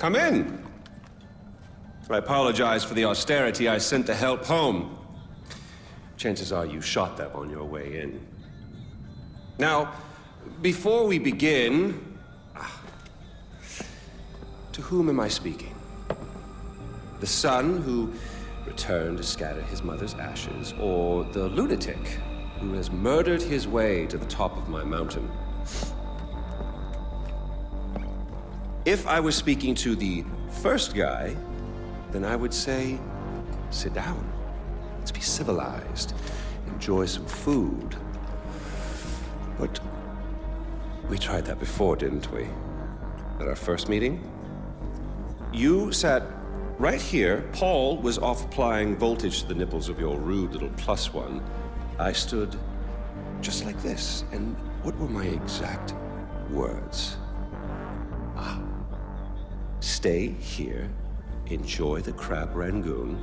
Come in. I apologize for the austerity. I sent the help home. Chances are you shot them on your way in. Now, before we begin, to whom am I speaking? The son who returned to scatter his mother's ashes, or the lunatic who has murdered his way to the top of my mountain? If I was speaking to the first guy, then I would say, sit down. Let's be civilized. Enjoy some food. But we tried that before, didn't we? At our first meeting? You sat right here. Paul was off applying voltage to the nipples of your rude little plus one. I stood just like this. And what were my exact words? Stay here, enjoy the crab rangoon,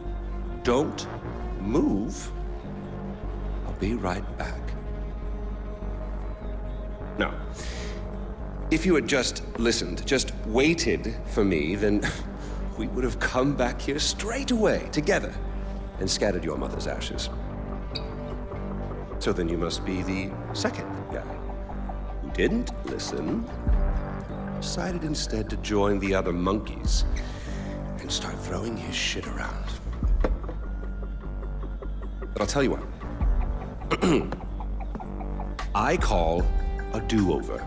don't move, I'll be right back. Now, if you had just listened, just waited for me, then we would have come back here straight away, together, and scattered your mother's ashes. So then you must be the second guy who didn't listen, decided instead to join the other monkeys and start throwing his shit around. But I'll tell you what. I call a do-over.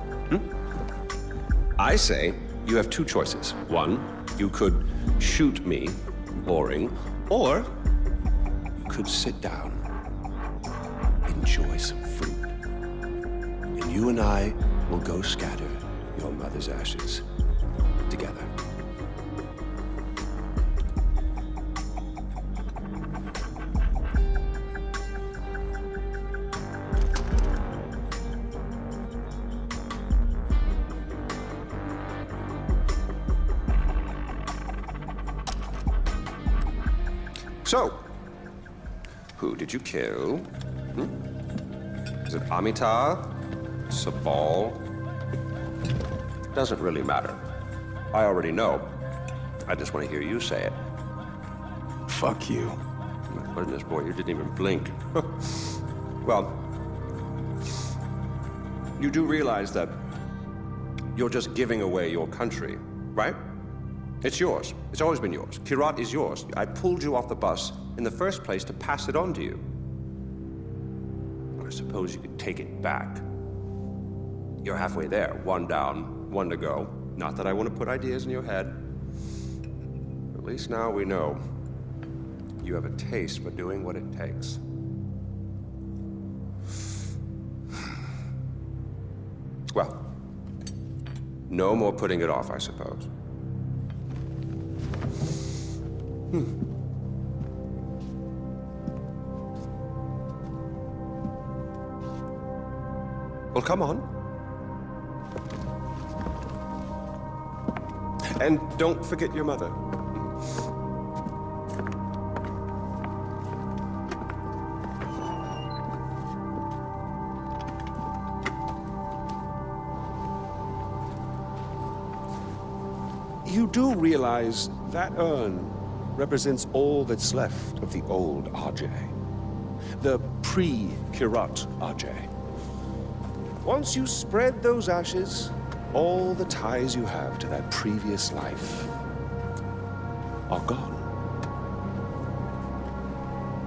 I say you have two choices. One, you could shoot me, boring, or you could sit down, enjoy some food, and you and I will go scatter your mother's ashes together. So, who did you kill? Is it Amitabh? Sabal? Doesn't really matter. I already know. I just want to hear you say it. Fuck you. My goodness, boy, you didn't even blink. Well, you do realize that you're just giving away your country, right? It's yours. It's always been yours. Kirat is yours. I pulled you off the bus in the first place to pass it on to you. I suppose you could take it back. You're halfway there. One down, one to go. Not that I want to put ideas in your head. At least now we know you have a taste for doing what it takes. Well, no more putting it off, I suppose. Well, come on. And don't forget your mother. You do realize that urn represents all that's left of the old Ajay. The pre-Kirat Ajay. Once you spread those ashes, all the ties you have to that previous life are gone.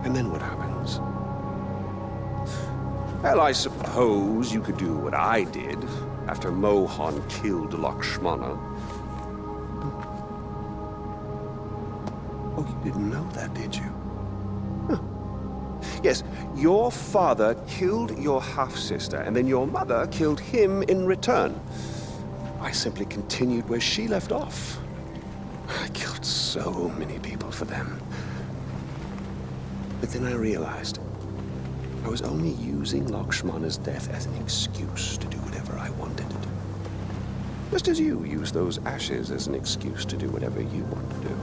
And then what happens? Well, I suppose you could do what I did after Mohan killed Lakshmana. Oh, you didn't know that, did you? Huh. Yes, your father killed your half-sister, and then your mother killed him in return. I simply continued where she left off. I killed so many people for them. But then I realized I was only using Lakshmana's death as an excuse to do whatever I wanted to do. Just as you use those ashes as an excuse to do whatever you want to do.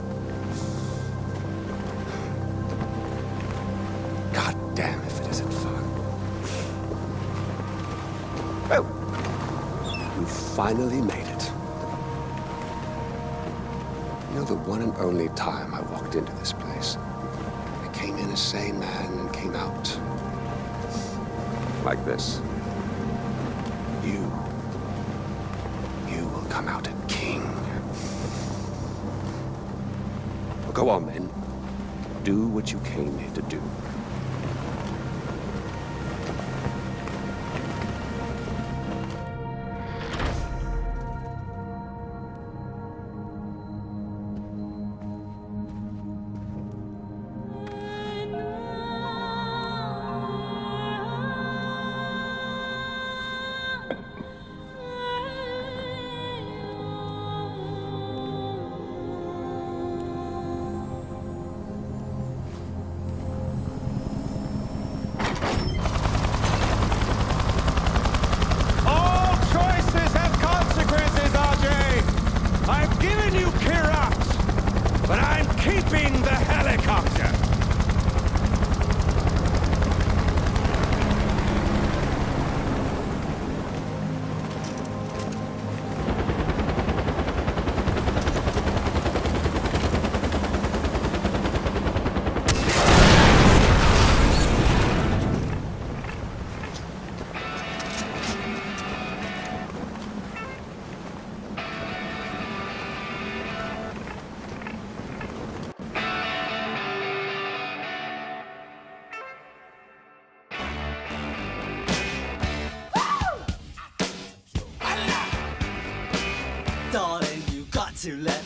God damn if it isn't fun. Well, you finally made it. the one and only time I walked into this place. I came in a sane man and came out like this. You will come out a king. Well, go on, then. Do what you came here to do. Darling, you got to let